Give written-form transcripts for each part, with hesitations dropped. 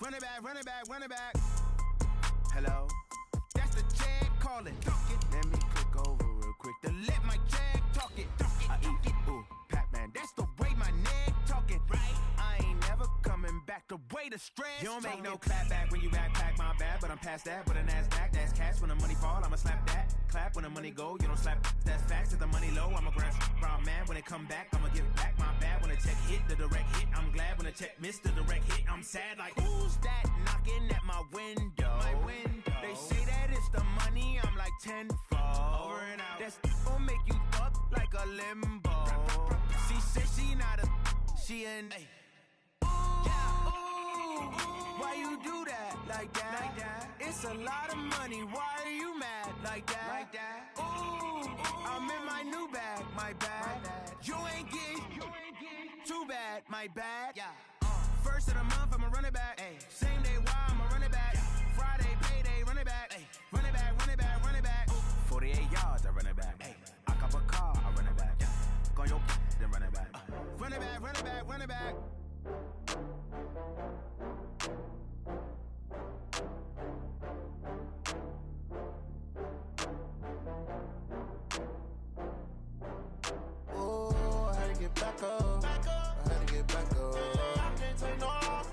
Run it back, run it back, run it back. Hello? That's the check calling. Let me click over real quick to let my check talk it. I eat, ooh, Pac-Man. That's the way my neck talking. Right? I ain't never coming back the way the stress. You don't make no clap back when you backpack, my bad. But I'm past that with a NASDAQ. That's cash when the money fall. I'ma slap that. Clap when the money go. You don't slap. That's facts. If the money low, I'ma grab brown man. When it come back, I'ma give it back. My bad when the check hit the direct hit. I'm glad when the check missed the direct hit. I'm sad like, who's that knocking at my window? My window. They say that it's the money. I'm like tenfold. Over and out. That's gon' make you up like a limbo. She said she not a. She an. Hey. Why you do that like that? Like that? It's a lot of money. Why are you mad like that? Like that? Ooh, I'm in my new bag, my bad. You ain't getting too bad, my bad. Yeah. First of the month, I'ma run it back. Ay. Same day, why I'ma run it back. Friday, payday, run it back. Ay. Run it back, run it back, run it back. 48 yards, I run it back. Ay. I cop a car, I run it back. Yeah. Go your then run it back. Run it back, run it back, run it back. Back up. I had to get back up. I can't take no off.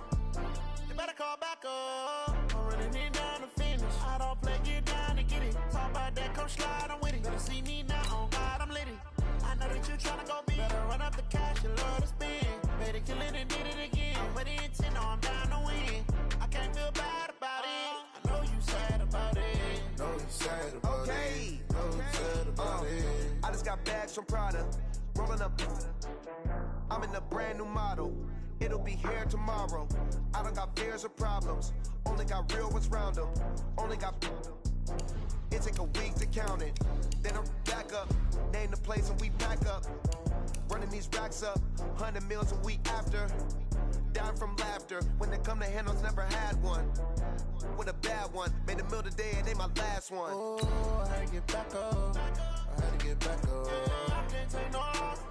You better call back up. I'm running it down to finish. I don't play, get down to get it. Talk about that, come slide, I'm with it. Better see me now, on God, I'm litty. I know that you tryna go big. Better run up the cash, you love to spend. Better kill it and did it again. I'm with the intent, no, I'm down to win. I can't feel bad about it. I know you sad about it. Know you sad about it. Know you sad about it. I just got bags from Prada. Rolling up, I'm in a brand new model. It'll be here tomorrow. I don't got fears or problems. Only got real ones round them. Only got. It take a week to count it. Then I'm back up. Name the place and we pack up. Running these racks up. 100 meals a week after. Down from laughter. When they come to handles, never had one. With a bad one. Made a meal today and they my last one. Oh, I had to get back up. I had to get back up. I can't take no off.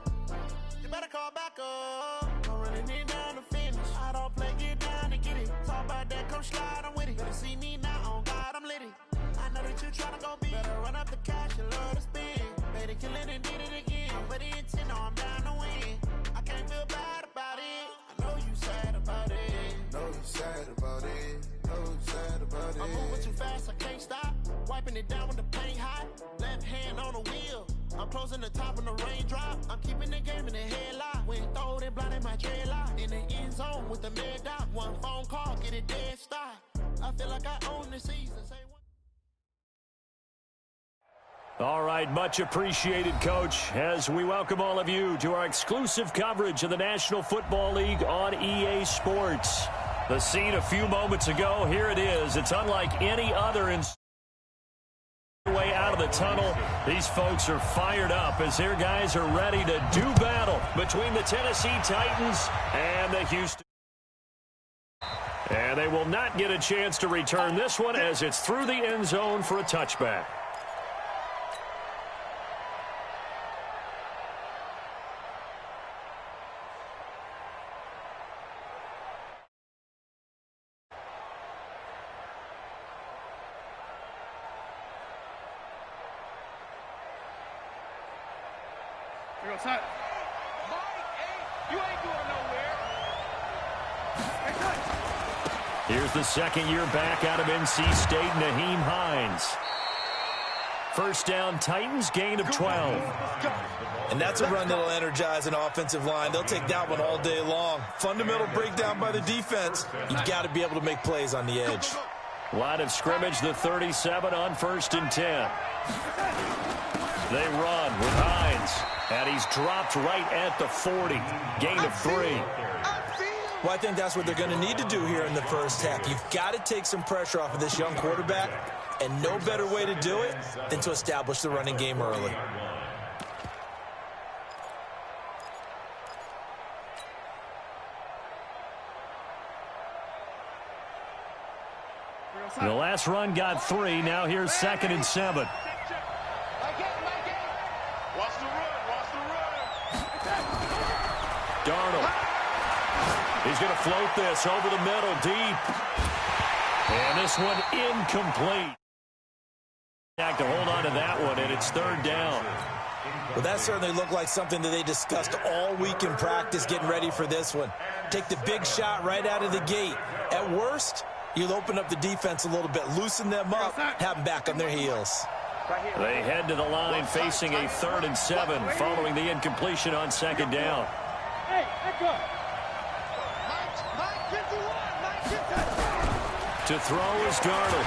You better call back up. I'm running it down to finish. I don't play, get down to get it. Talk about that, come slide, I'm with it. Better see me now, on God, I'm litty. I know that you tryna go big. Better run up the cash, you love to spend. Better kill it and did it again. But the intent, no, I'm down to win. I can't feel bad about it. I know you sad about it. Know you sad about it. Know you sad about it. I'm moving too fast, I can't stop. Wiping it down with the paint hot. Left hand on the wheel. I'm closing the top when the raindrop. I'm keeping the game in the headlock. When throw it blind in my dreadlock. In the end zone with the mad dot. One phone call, get it dead stop. I feel like I own the season. Say All right, much appreciated, Coach, as we welcome all of you to our exclusive coverage of the National Football League on EA Sports. The scene a few moments ago, here it is. It's unlike any other in way out of the tunnel. These folks are fired up as their guys are ready to do battle between the Tennessee Titans and the Houston. And they will not get a chance to return this one as it's through the end zone for a touchback. Son. You ain't going nowhere. Here's the second-year back out of NC State, Naheem Hines. First down, Titans, gain of 12. And that's a run that'll energize an offensive line. They'll take that one all day long. Fundamental breakdown by the defense. You've got to be able to make plays on the edge. Line of scrimmage, the 37 on 1st and 10. They run with Hines. And he's dropped right at the 40. Gain of 3. Well, I think that's what they're going to need to do here in the first half. You've got to take some pressure off of this young quarterback, and no better way to do it than to establish the running game early. The last run got 3. Now here's 2nd and 7. Darnold He's going to float this over the middle, deep. And this one incomplete. To hold on to that one, and it's third down. Well, that certainly looked like something that they discussed all week in practice getting ready for this one. Take the big shot right out of the gate. At worst, you'll open up the defense a little bit, loosen them up, have them back on their heels. They head to the line facing a 3rd and 7 following the incompletion on second down. To throw is Darnold.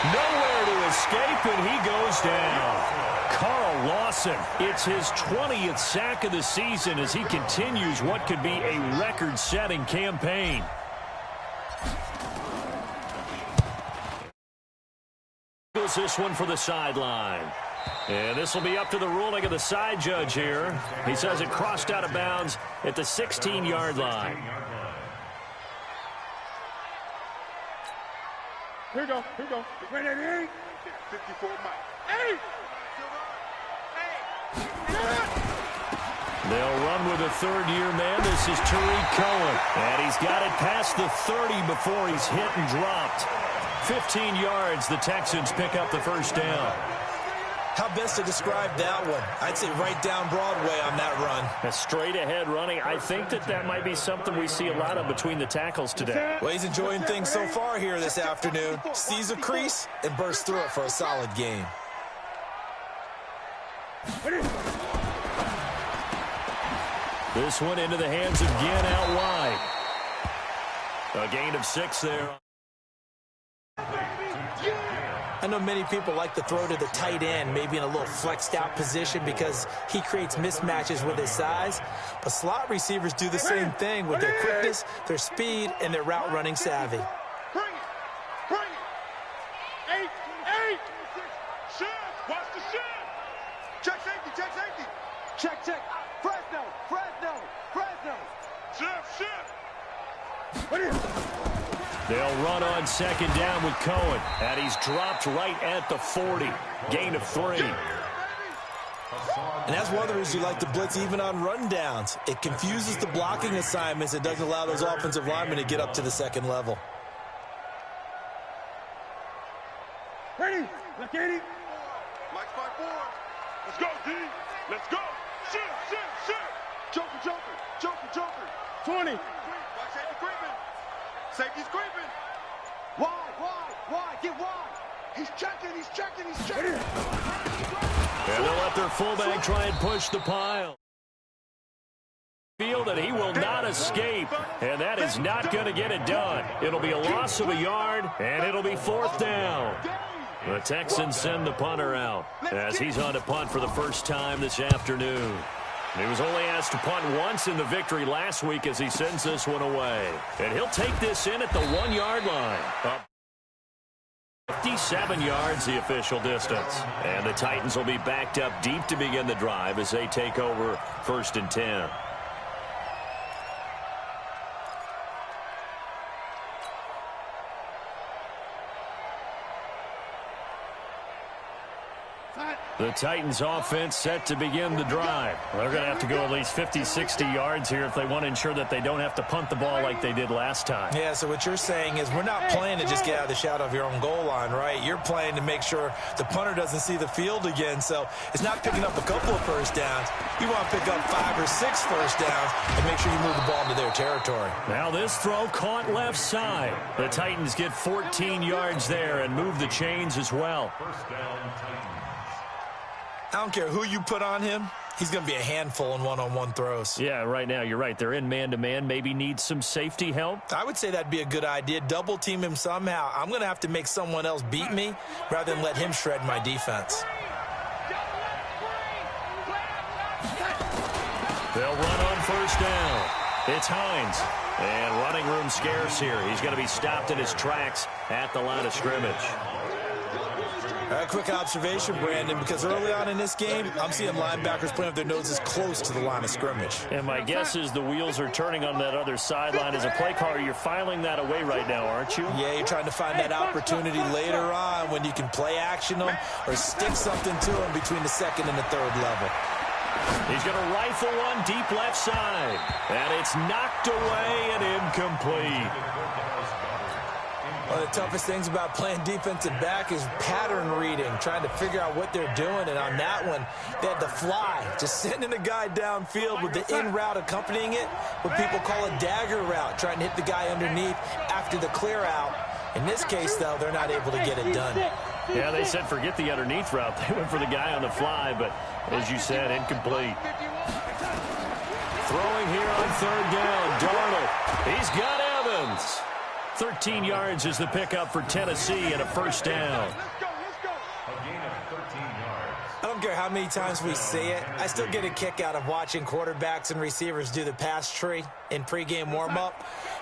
Nowhere to escape, and he goes down. Carl Lawson, it's his 20th sack of the season as he continues what could be a record-setting campaign. Goes this one for the sideline. And this will be up to the ruling of the side judge here. He says it crossed out of bounds at the 16-yard line. Here we go. Wait, 8. 54 miles. 8. They'll run with a third-year man. This is Tariq Cohen. And he's got it past the 30 before he's hit and dropped. 15 yards, the Texans pick up the first down. How best to describe that one? I'd say right down Broadway on that run. A straight-ahead running. I think that might be something we see a lot of between the tackles today. Well, he's enjoying things so far here this afternoon. Sees a crease and bursts through it for a solid game. This one into the hands of Ginn out wide. A gain of 6 there. I know many people like to throw to the tight end, maybe in a little flexed out position because he creates mismatches with his size. But slot receivers do the same thing with their quickness, their speed, and their route running savvy. Bring it. 8. Shift. Watch the shift. Check safety. Check. Fresno. Shift. What is it? They'll run on second down with Cohen. And he's dropped right at the 40. Gain of 3. And that's one of the reasons you like to blitz even on rundowns. It confuses the blocking assignments. It doesn't allow those offensive linemen to get up to the second level. Ready? Look at it. Mike's 5-4. Let's go, D. Let's go. Shift. Joker. 20. Safety's creeping. Wide. Get wide. He's checking. And they'll let their fullback try and push the pile. Feel that he will not escape, and that is not going to get it done. It'll be a loss of a yard, and it'll be 4th down. The Texans send the punter out as he's on to punt for the first time this afternoon. He was only asked to punt once in the victory last week as he sends this one away. And he'll take this in at the 1-yard line. 57 yards, the official distance. And the Titans will be backed up deep to begin the drive as they take over 1st and 10. The Titans offense set to begin the drive. They're going to have to go at least 50, 60 yards here if they want to ensure that they don't have to punt the ball like they did last time. Yeah, so what you're saying is we're not playing to just get out of the shadow of your own goal line, right? You're playing to make sure the punter doesn't see the field again. So it's not picking up a couple of first downs. You want to pick up 5 or 6 first downs and make sure you move the ball into their territory. Now this throw caught left side. The Titans get 14 yards there and move the chains as well. First down, Titans. I don't care who you put on him. He's going to be a handful in one-on-one throws. Yeah, right now, you're right. They're in man-to-man. Maybe needs some safety help. I would say that'd be a good idea. Double team him somehow. I'm going to have to make someone else beat me rather than let him shred my defense. They'll run on first down. It's Hines. And running room scarce here. He's going to be stopped in his tracks at the line of scrimmage. A quick observation, Brandon, because early on in this game, I'm seeing linebackers playing with their noses close to the line of scrimmage. And my guess is the wheels are turning on that other sideline. As a play caller, you're filing that away right now, aren't you? Yeah, you're trying to find that opportunity later on when you can play action them or stick something to them between the second and the third level. He's going to rifle one deep left side. And it's knocked away and incomplete. One of the toughest things about playing defensive back is pattern reading, trying to figure out what they're doing. And on that one, they had the fly, just sending a guy downfield with the in route accompanying it, what people call a dagger route, trying to hit the guy underneath after the clear out. In this case, though, they're not able to get it done. Yeah, they said forget the underneath route. They went for the guy on the fly, but as you said, incomplete. Throwing here on third down, Darnold. He's got Evans. 13 yards is the pickup for Tennessee and a first down. I don't care how many times we see it. I still get a kick out of watching quarterbacks and receivers do the pass tree in pregame warm-up.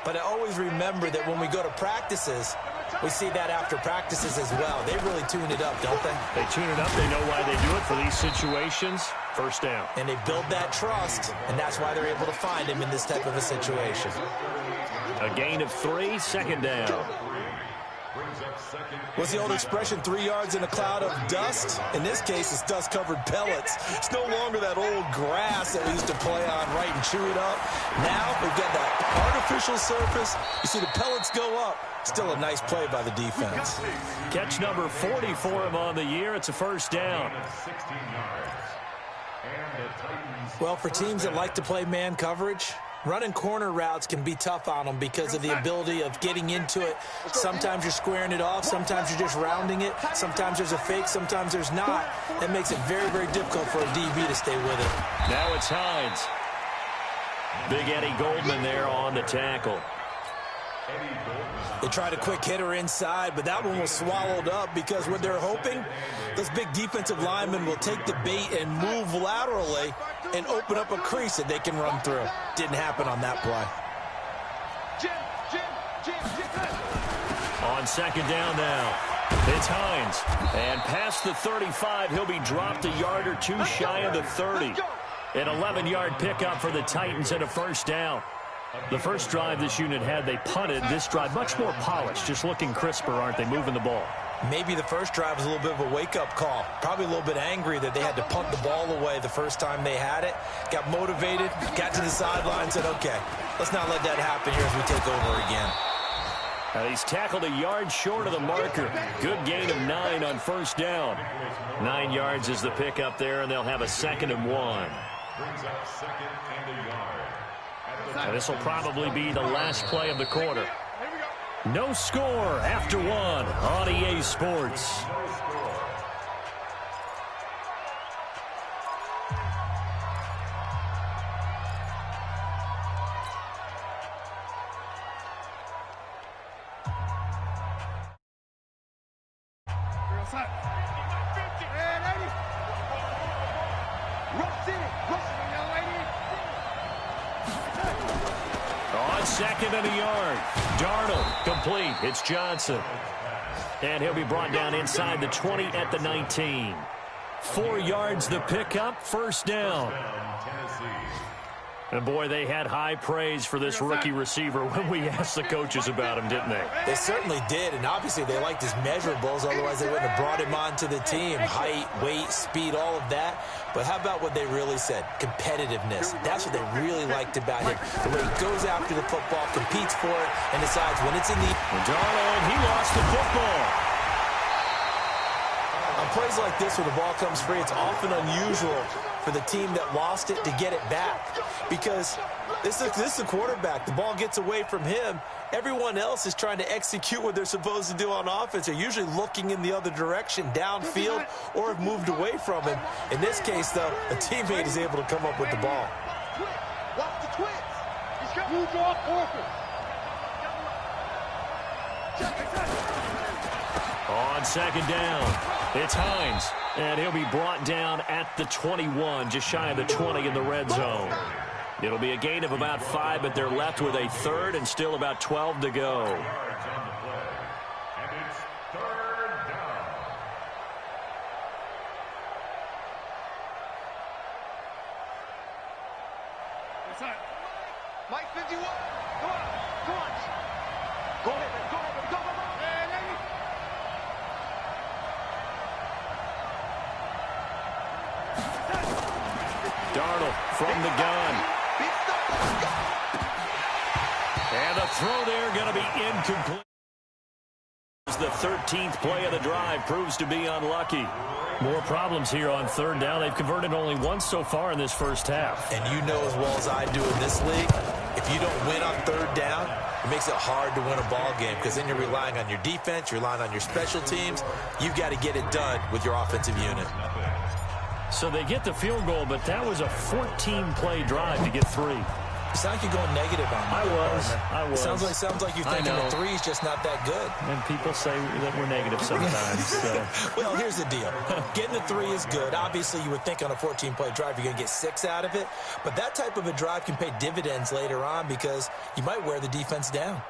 But I always remember that when we go to practices, we see that after practices as well. They really tune it up, don't they? They tune it up. They know why they do it for these situations. First down. And they build that trust, and that's why they're able to find him in this type of a situation. A gain of 3, second down. What's the old expression, 3 yards in a cloud of dust? In this case, it's dust-covered pellets. It's no longer that old grass that we used to play on, right, and chew it up. Now we've got that artificial surface. You see the pellets go up. Still a nice play by the defense. Catch number 40 for him on the year. It's a first down. Well, for teams that like to play man coverage, running corner routes can be tough on them because of the ability of getting into it. Sometimes you're squaring it off. Sometimes you're just rounding it. Sometimes there's a fake. Sometimes there's not. That makes it very, very difficult for a DB to stay with it. Now it's Hines. Big Eddie Goldman there on the tackle. They tried a quick hitter inside, but that one was swallowed up because what they're hoping, those big defensive linemen will take the bait and move laterally and open up a crease that they can run through. Didn't happen on that play. On second down now, it's Hines. And past the 35, he'll be dropped a yard or two shy of the 30. An 11-yard pickup for the Titans and a first down. The first drive this unit had, they punted. This drive, much more polished, just looking crisper, aren't they, moving the ball? Maybe the first drive was a little bit of a wake-up call. Probably a little bit angry that they had to punt the ball away the first time they had it. Got motivated, got to the sideline, said, okay, let's not let that happen here as we take over again. He's tackled a yard short of the marker. Good gain of 9 on first down. 9 yards is the pickup there, and they'll have a second and 1. And this will probably be the last play of the quarter. No score after 1 on EA Sports. Second and a yard. Darnold complete. It's Johnson. And he'll be brought down inside the 20 at the 19. 4 yards the pickup. First down. And, boy, they had high praise for this rookie receiver when we asked the coaches about him, didn't they? They certainly did, and obviously they liked his measurables. Otherwise, they wouldn't have brought him onto the team. Height, weight, speed, all of that. But how about what they really said? Competitiveness. That's what they really liked about him. The way he goes after the football, competes for it, and decides when it's in the... Darnold, he lost the football. On plays like this where the ball comes free, it's often unusual for the team that lost it to get it back. Because this is the quarterback. The ball gets away from him. Everyone else is trying to execute what they're supposed to do on offense. They're usually looking in the other direction, downfield, or have moved away from him. In this case, though, a teammate is able to come up with the ball. Watch the twins. Use your offense. On second down, it's Hines. And he'll be brought down at the 21, just shy of the 20 in the red zone. It'll be a gain of about 5, but they're left with a third and still about 12 to go. And it's third down. What's that? Mike 51. Come on. Come on. Go ahead, man. Go ahead, man. Go, go, go. Hey, lady. Darnold from the gun. And the throw there going to be incomplete. The 13th play of the drive proves to be unlucky. More problems here on third down. They've converted only once so far in this first half. And you know as well as I do in this league, if you don't win on third down, it makes it hard to win a ball game because then you're relying on your defense, you're relying on your special teams. You've got to get it done with your offensive unit. So they get the field goal, but that was a 14-play drive to get 3. You sound like you're going negative on me. I was. Sounds like you're thinking the 3's just not that good. And people say that we're negative sometimes. So. Well, here's the deal. Getting the 3 is good. Obviously, you would think on a 14-play drive you're going to get 6 out of it. But that type of a drive can pay dividends later on because you might wear the defense down.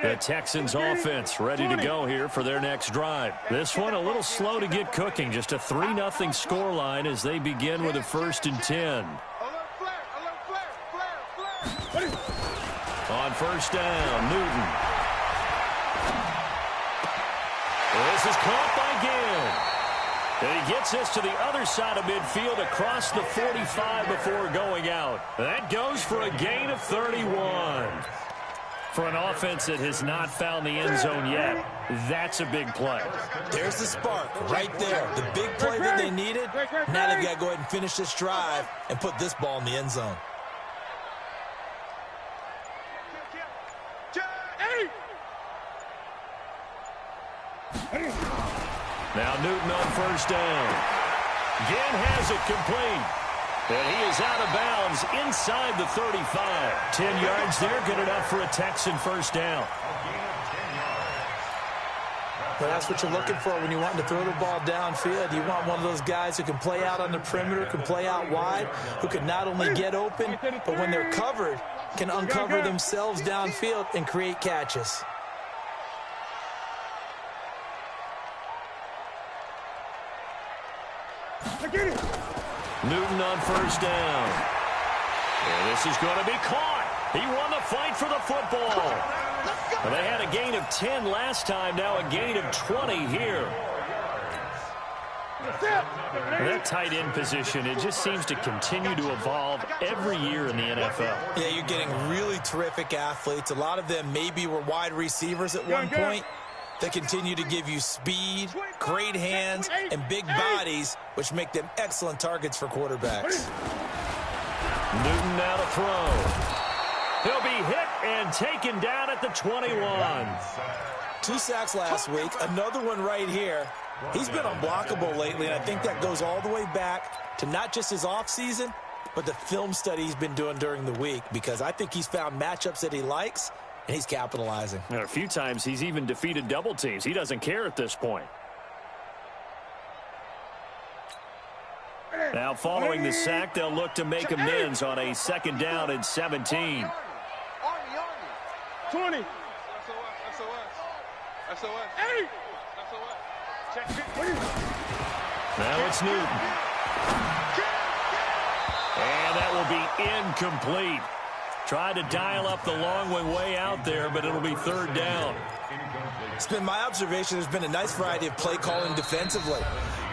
The Texans offense ready to go here for their next drive. This one a little slow to get cooking. Just a 3-0 scoreline as they begin with a 1st and 10. On first down, Newton. This is caught by Gill. And he gets us to the other side of midfield across the 45 before going out. That goes for a gain of 31. For an offense that has not found the end zone yet, that's a big play. There's the spark right there. The big play that they needed. Now they've got to go ahead and finish this drive and put this ball in the end zone. Now Newton on first down. Ginn has it complete. And he is out of bounds inside the 35. 10 yards there, good enough for a Texan first down. Well, that's what you're looking for when you want to throw the ball downfield. You want one of those guys who can play out on the perimeter, can play out wide, who can not only get open, but when they're covered, can uncover themselves downfield and create catches. Newton on first down. And this is going to be caught. He won the fight for the football. Well, they had a gain of 10 last time, now a gain of 20 here. That tight end position, it just seems to continue to evolve every year in the NFL. Yeah, you're getting really terrific athletes. A lot of them maybe were wide receivers at one point. They continue to give you speed, great hands, and big bodies, which make them excellent targets for quarterbacks. Newton now to throw. He'll be hit and taken down at the 21. 2 sacks last week, another one right here. He's been unblockable lately, and I think that goes all the way back to not just his offseason, but the film study he's been doing during the week, because I think he's found matchups that he likes, and he's capitalizing. A few times he's even defeated double teams. He doesn't care at this point. Now following the sack, they'll look to make amends on a 2nd down and 17. 20. Now it's Newton. And that will be incomplete. Tried to dial up the long way out there, but it'll be 3rd down. It's been my observation there's been a nice variety of play calling defensively.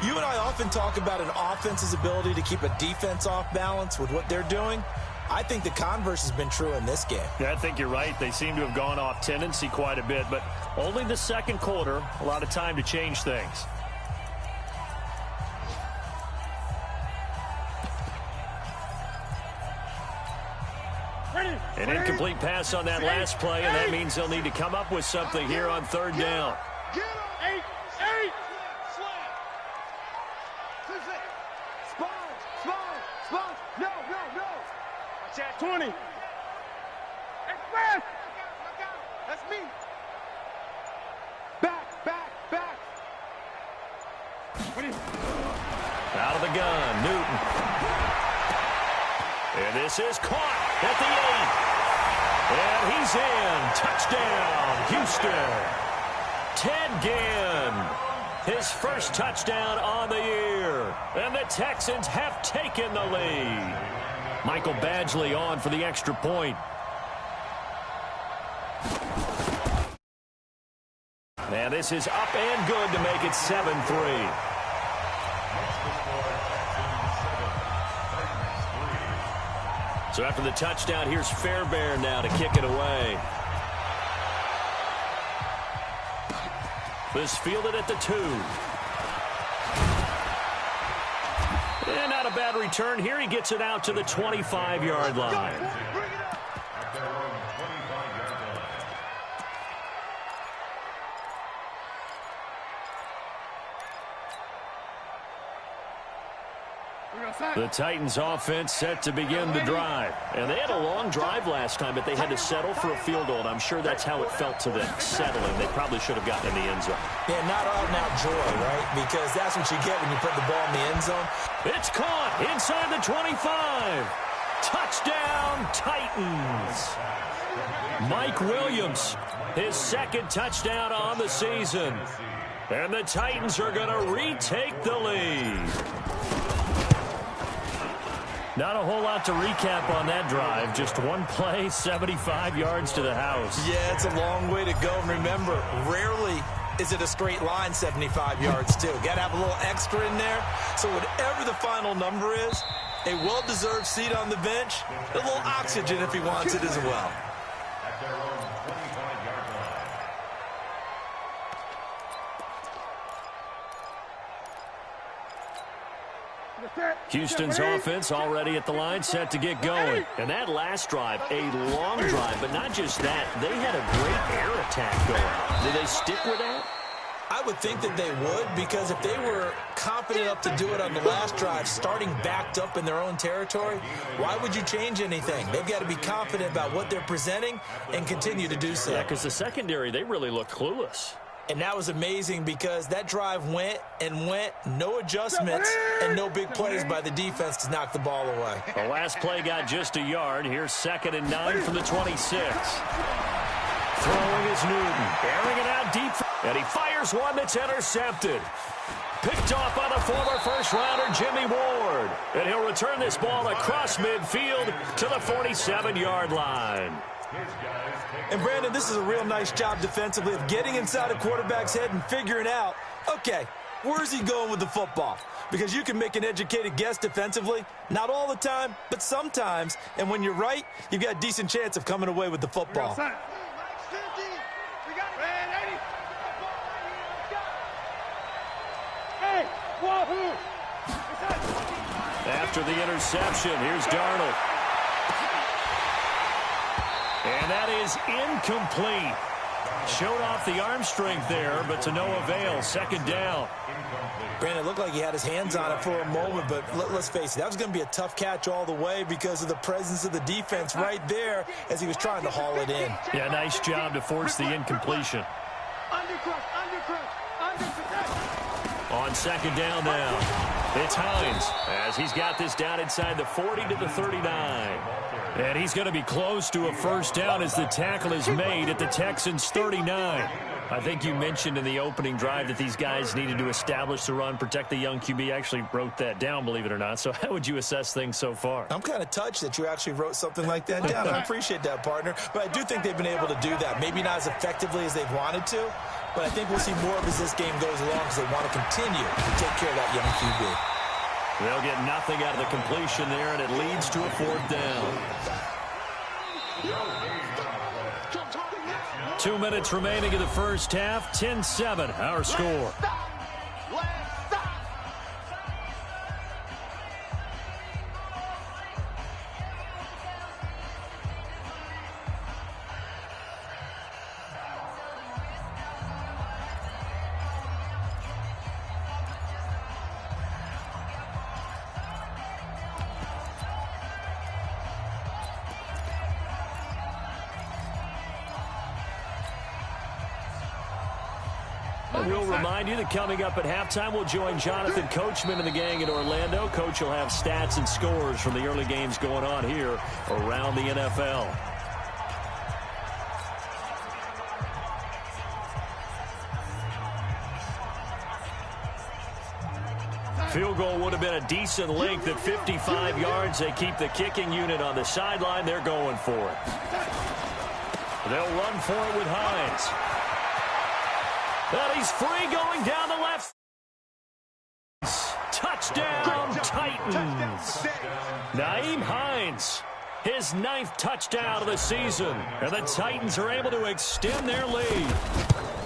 You and I often talk about an offense's ability to keep a defense off balance with what they're doing. I think the converse has been true in this game. Yeah, I think you're right. They seem to have gone off tendency quite a bit, but only the 2nd quarter, a lot of time to change things. An incomplete pass on that last play, and that means they'll need to come up with something here on 3rd down. 8. Spawn. No. 20. Express. That's me. Back. Out of the gun, Newton. And this is caught at the 8. And he's in. Touchdown, Houston. Ted Ginn, his first touchdown on the year. And the Texans have taken the lead. Michael Badgley on for the extra point. And this is up and good to make it 7-3. So after the touchdown, here's Fairbairn now to kick it away. This fielded at the 2. And not a bad return here. He gets it out to the 25-yard line. The Titans offense set to begin the drive. And they had a long drive last time, but they had to settle for a field goal. And I'm sure that's how it felt to them, settling. They probably should have gotten in the end zone. Yeah, not out and out joy, right? Because that's what you get when you put the ball in the end zone. It's caught inside the 25. Touchdown, Titans. Mike Williams, his second touchdown on the season. And the Titans are going to retake the lead. Not a whole lot to recap on that drive. Just one play, 75 yards to the house. Yeah, it's a long way to go. And remember, rarely is it a straight line 75 yards, too. Got to have a little extra in there. So whatever the final number is, a well-deserved seat on the bench, a little oxygen if he wants it as well. Houston's offense already at the line, set to get going. And that last drive, a long drive, but not just that. They had a great air attack going. Did they stick with that? I would think that they would, because if they were confident enough to do it on the last drive, starting backed up in their own territory, why would you change anything? They've got to be confident about what they're presenting and continue to do so. Yeah, because the secondary, they really look clueless. And that was amazing because that drive went and went, no adjustments, and no big plays by the defense to knock the ball away. The last play got just a yard. Here's 2nd and 9 from the 26. Throwing is Newton, airing it out deep, and he fires one that's intercepted. Picked off by the former first-rounder Jimmy Ward. And he'll return this ball across midfield to the 47-yard line. And, Brandon, this is a real nice job defensively of getting inside a quarterback's head and figuring out, okay, where's he going with the football? Because you can make an educated guess defensively. Not all the time, but sometimes. And when you're right, you've got a decent chance of coming away with the football. After the interception, here's Darnold. And that is incomplete. Showed off the arm strength there, but to no avail. 2nd down. Brandon, it looked like he had his hands on it for a moment, but let's face it, that was going to be a tough catch all the way because of the presence of the defense right there as he was trying to haul it in. Yeah, nice job to force the incompletion. On 2nd down now, it's Hines as he's got this down inside the 40 to the 39. And he's going to be close to a first down as the tackle is made at the Texans' 39. I think you mentioned in the opening drive that these guys needed to establish the run, protect the young QB. Actually wrote that down, believe it or not. So how would you assess things so far? I'm kind of touched that you actually wrote something like that down. I appreciate that, partner. But I do think they've been able to do that. Maybe not as effectively as they've wanted to, but I think we'll see more of as this game goes along because they want to continue to take care of that young QB. They'll get nothing out of the completion there, and it leads to a 4th down. 2 minutes remaining in the first half. 10-7, our score. We'll remind you that coming up at halftime, we'll join Jonathan Coachman and the gang in Orlando. Coach will have stats and scores from the early games going on here around the NFL. Field goal would have been a decent length at 55 yards. They keep the kicking unit on the sideline. They're going for it. They'll run for it with Hines. And he's free going down the left. Touchdown, Titans. Nyheim Hines His 9th touchdown of the season. And the Titans are able to extend their lead.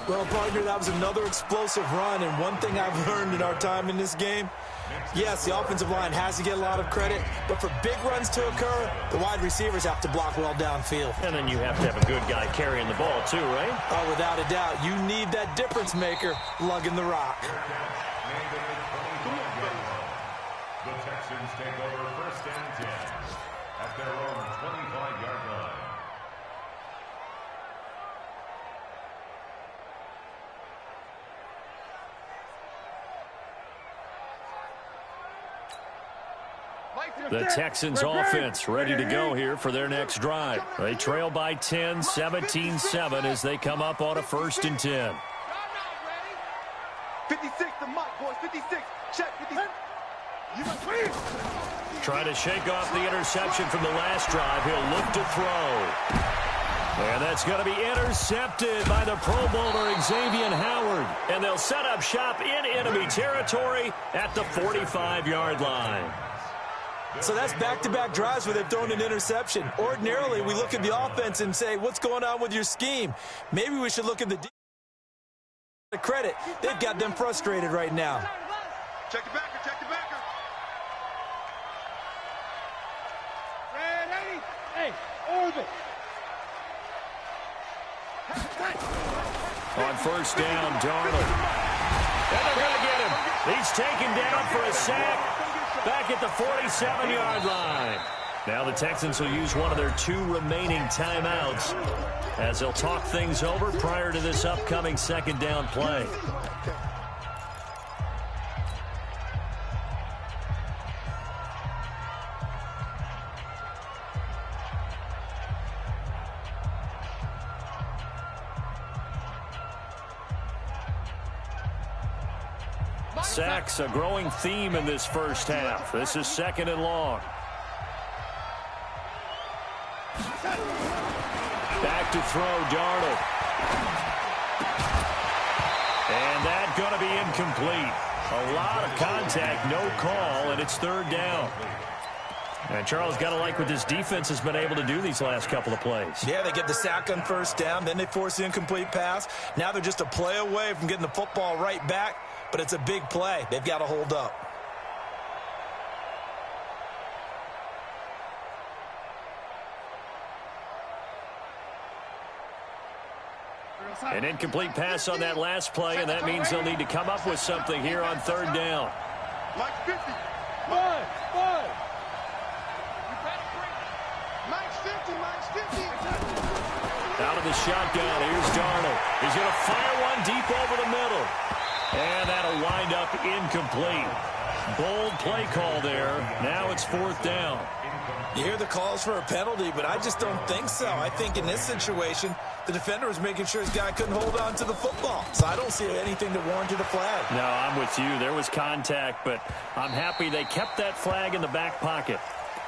Well, partner, that was another explosive run, and one thing I've learned in our time in this game, yes, the offensive line has to get a lot of credit, but for big runs to occur, the wide receivers have to block well downfield. And then you have to have a good guy carrying the ball too, right? Oh, without a doubt. You need that difference maker lugging the rock. The Texans take over 1st and 10 at their own 25-yard line. The Texans offense ready to go here for their next drive. They trail by 10, 17-7 as they come up on a 1st and 10. 56 to Mike, boys. 56. Check 56. Trying to shake off the interception from the last drive. He'll look to throw. And that's going to be intercepted by the Pro Bowler Xavier Howard. And they'll set up shop in enemy territory at the 45-yard line. So that's back-to-back drives where they've thrown an interception. Ordinarily, we look at the offense and say, what's going on with your scheme? Maybe we should look at the credit. They've got them frustrated right now. Check the backer. Check the backer. Ready? Hey, orbit. On 1st down, Darnold. And they're going to get him. He's taken down for a sack. Back at the 47-yard line. Now the Texans will use one of their 2 remaining timeouts as they'll talk things over prior to this upcoming 2nd down play. Sacks, a growing theme in this first half. This is 2nd and long. Back to throw, Darnold. And that's going to be incomplete. A lot of contact, no call, and it's 3rd down. And Charles, got to like what this defense has been able to do these last couple of plays. Yeah, they get the sack on 1st down, then they force the incomplete pass. Now they're just a play away from getting the football right back. But it's a big play. They've got to hold up. An incomplete pass on that last play, and that means they'll need to come up with something here on 3rd down. Mike 50. Mike. Mike's 50. Mike's 50. Out of the shotgun, here's Darnold. He's going to fire one deep over the middle. And that'll wind up incomplete. Bold play call there. Now it's 4th down. You hear the calls for a penalty, but I just don't think so. I think in this situation, the defender was making sure his guy couldn't hold on to the football. So I don't see anything that warranted a flag. No, I'm with you. There was contact, but I'm happy they kept that flag in the back pocket.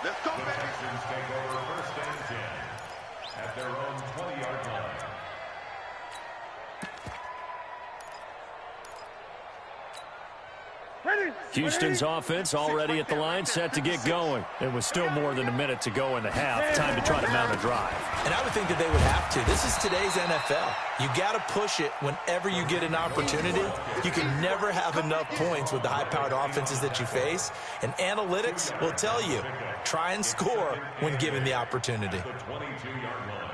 Let's go, The Texans take over 1st and 10 at their own 20-yard line. Houston's offense already at the line, set to get going. It was still more than a minute to go in the half. Time to try to mount a drive. And I would think that they would have to. This is today's NFL. You got to push it whenever you get an opportunity. You can never have enough points with the high-powered offenses that you face. And analytics will tell you, try and score when given the opportunity. The 22-yard line.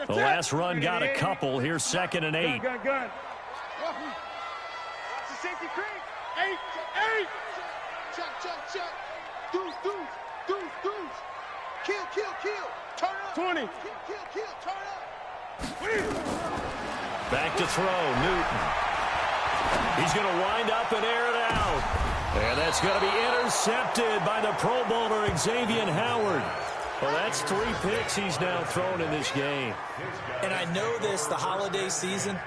The last run got a couple. Here's 2nd and 8. Gun. Watch the safety creek. 8. Check. Deuce. Kill. Turn up. 20. Kill. Turn up. Back to throw, Newton. He's going to wind up and air it out. And that's going to be intercepted by the Pro Bowler Xavier Howard. Well, that's 3 picks he's now thrown in this game. And I know this, the holiday season,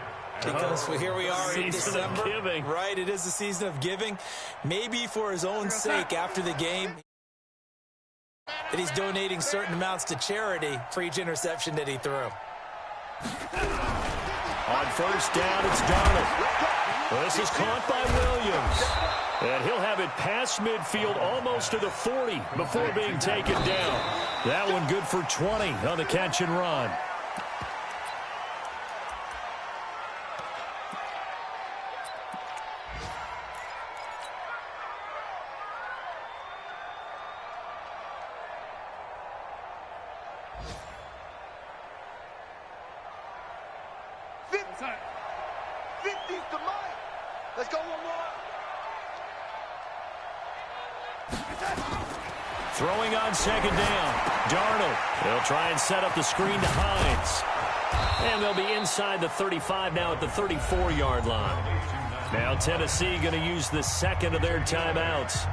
because here we are in December. Of giving. Right, it is the season of giving. Maybe for his own sake after the game, that he's donating certain amounts to charity for each interception that he threw. On 1st down, it's Darnold. Well, this is caught by Williams. And he'll have it past midfield almost to the 40 before being taken down. That one good for 20 on the catch and run. Let's go one more. Throwing on second down. Darnold. They'll try and set up the screen to Hines. And they'll be inside the 35 now at the 34-yard line. Now Tennessee going to use the second of their timeouts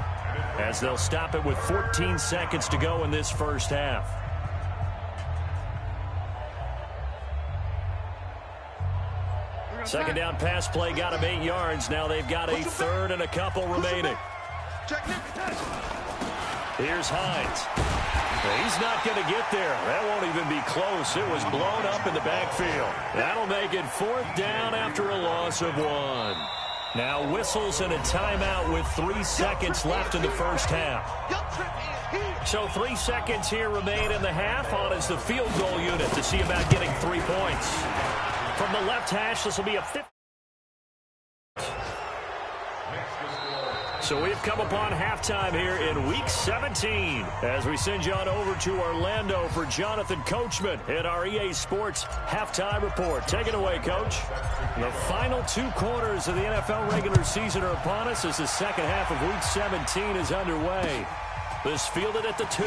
as they'll stop it with 14 seconds to go in this first half. Second down pass play got him 8 yards. Now they've got a third and a couple remaining. Here's Hines. He's not going to get there. That won't even be close. It was blown up in the backfield. That'll make it 4th down after a loss of 1. Now whistles and a timeout with 3 seconds left in the first half. So 3 seconds here remain in the half. On is the field goal unit to see about getting 3 points. From the left hash, this will be a 50. So we've come upon halftime here in Week 17 as we send you on over to Orlando for Jonathan Coachman at our EA Sports Halftime Report. Take it away, Coach. The final 2 quarters of the NFL regular season are upon us as the second half of Week 17 is underway. This fielded at the 2.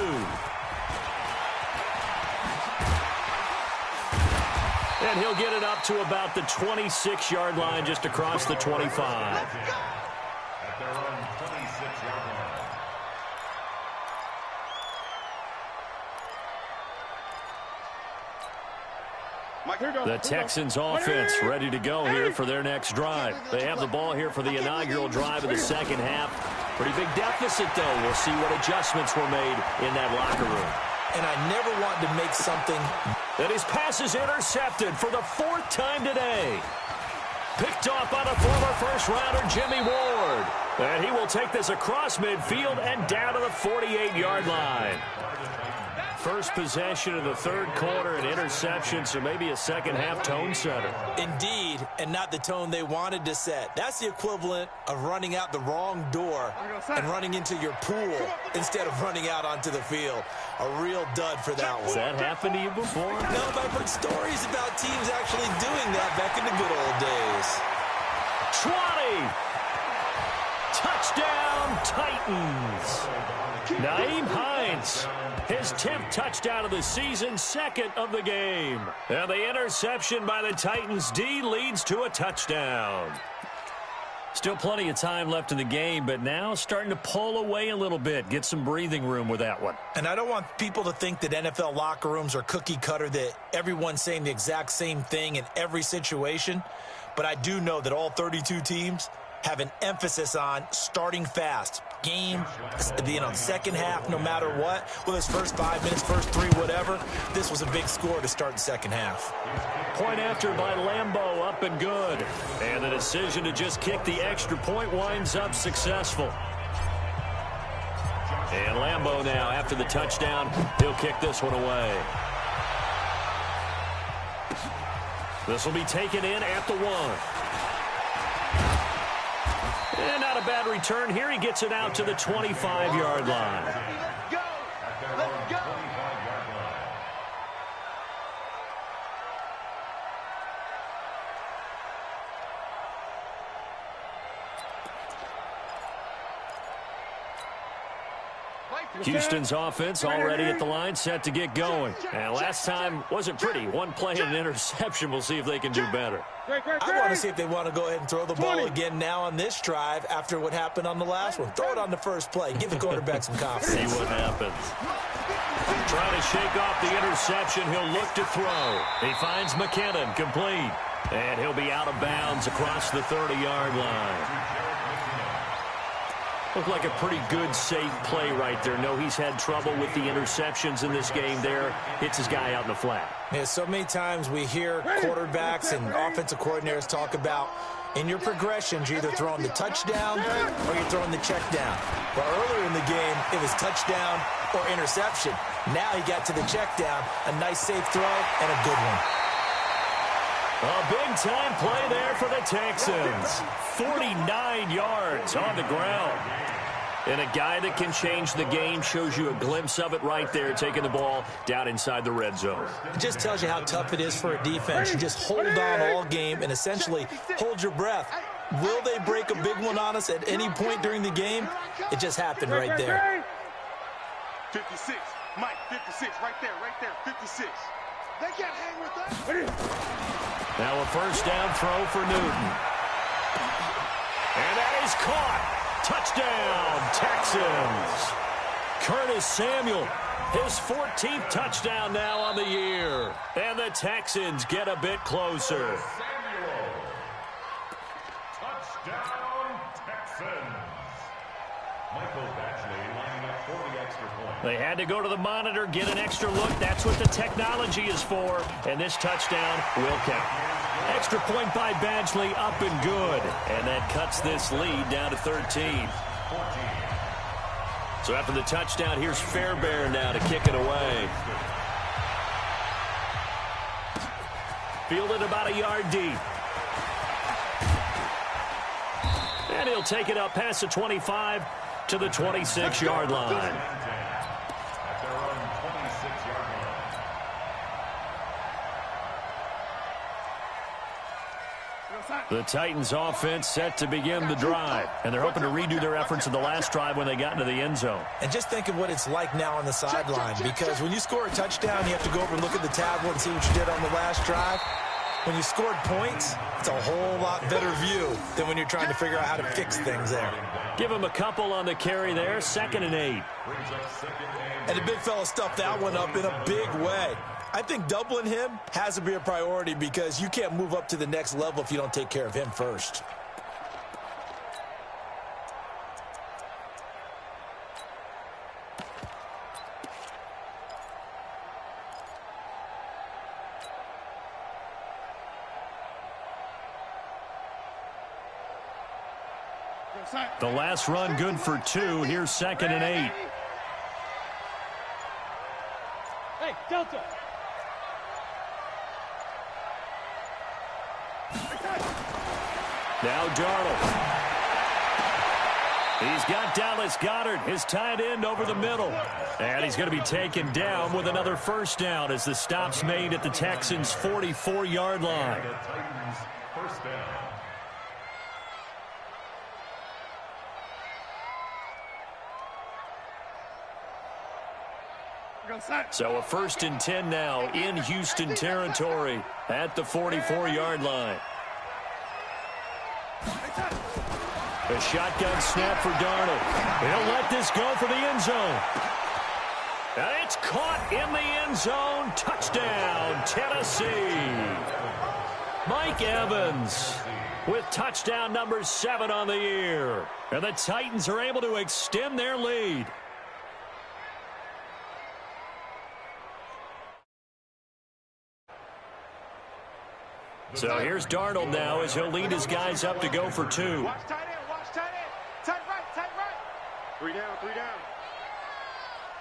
And he'll get it up to about the 26-yard line just across the 25. At their own 26-yard line. The Texans offense ready to go here for their next drive. They have the ball here for the inaugural drive of the second half. Pretty big deficit, though. We'll see what adjustments were made in that locker room. And I never want to make something. And his pass is intercepted for the 4th time today. Picked off by the former first-rounder Jimmy Ward. And he will take this across midfield and down to the 48-yard line. First possession of the 3rd quarter, an interception, so maybe a second-half tone setter. Indeed, and not the tone they wanted to set. That's the equivalent of running out the wrong door and running into your pool instead of running out onto the field. A real dud for that one. Has that happened to you before? No, but I've heard stories about teams actually doing that back in the good old days. 20! Touchdown, Titans! Nyheim Hines, his 10th touchdown of the season, 2nd of the game. And the interception by the Titans D leads to a touchdown. Still plenty of time left in the game, but now starting to pull away a little bit, get some breathing room with that one. And I don't want people to think that NFL locker rooms are cookie cutter, that everyone's saying the exact same thing in every situation. But I do know that all 32 teams have an emphasis on starting fast. Game, second half, no matter what. Well, his first 5 minutes, first 3, whatever. This was a big score to start the second half. Point after by Lambeau, up and good. And the decision to just kick the extra point winds up successful. And Lambeau now, after the touchdown, he'll kick this one away. This will be taken in at the 1. And not a bad return here. He gets it out to the 25-yard line. Let's go! Let's go! Houston's offense already at the line, set to get going. And last time wasn't pretty. One play and an interception. We'll see if they can do better. I want to see if they want to go ahead and throw the ball again now on this drive after what happened on the last one. Throw it on the first play. Give the quarterback some confidence. See what happens. Trying to shake off the interception. He'll look to throw. He finds McKinnon, complete. And he'll be out of bounds across the 30-yard line. Looked like a pretty good, safe play right there. No, he's had trouble with the interceptions in this game there. Hits his guy out in the flat. Yeah, so many times we hear quarterbacks and offensive coordinators talk about In your progressions, you're either throwing the touchdown or you're throwing the check down. But earlier in the game, it was touchdown or interception. Now he got to the check down, a nice safe throw, and a good one. A big-time play there for the Texans. 49 yards on the ground. And a guy that can change the game shows you a glimpse of it right there, taking the ball down inside the red zone. It just tells you how tough it is for a defense. You just hold on all game and essentially hold your breath. Will they break a big one on us at any point during the game? It just happened right there. 56. Mike, 56. Right there, 56. They can't hang with us. Now a first down throw for Newton. And that is caught. Touchdown, Texans. Curtis Samuel, his 14th touchdown now on the year. And the Texans get a bit closer. Samuel. Touchdown, Texans. Michael Batchley lining up for the extra point. They had to go to the monitor, get an extra look. That's what the technology is for. And this touchdown will count. Extra point by Badgley, up and good. And that cuts this lead down to 13. So after the touchdown, here's Fairbairn now to kick it away. Fielded about a yard deep. And he'll take it up past the 25 to the 26-yard line. The Titans offense set to begin the drive, and they're hoping to redo their efforts in the last drive when they got into the end zone. And just think of what it's like now on the sideline, because when you score a touchdown, you have to go over and look at the tablet and see what you did on the last drive. When you scored points, it's a whole lot better view than when you're trying to figure out how to fix things there. Give him a couple on the carry there, 2nd and 8. And the big fella stuffed that one up in a big way. I think doubling him has to be a priority because you can't move up to the next level if you don't take care of him first. The last run good for 2. Here's 2nd and 8. Hey, Delta. Now Darnold. He's got Dallas Goedert, his tight end, over the middle. And he's going to be taken down with another first down as the stop's made at the Texans' 44-yard line. First down. So a 1st and 10 now in Houston territory at the 44-yard line. A shotgun snap for Darnold. He'll let this go for the end zone. And it's caught in the end zone. Touchdown, Tennessee. Mike Evans with touchdown number 7 on the year. And the Titans are able to extend their lead. So here's Darnold now as he'll lead his guys up to go for 2. Watch tight end, watch tight end. Tight right, tight right. 3 down, 3 down.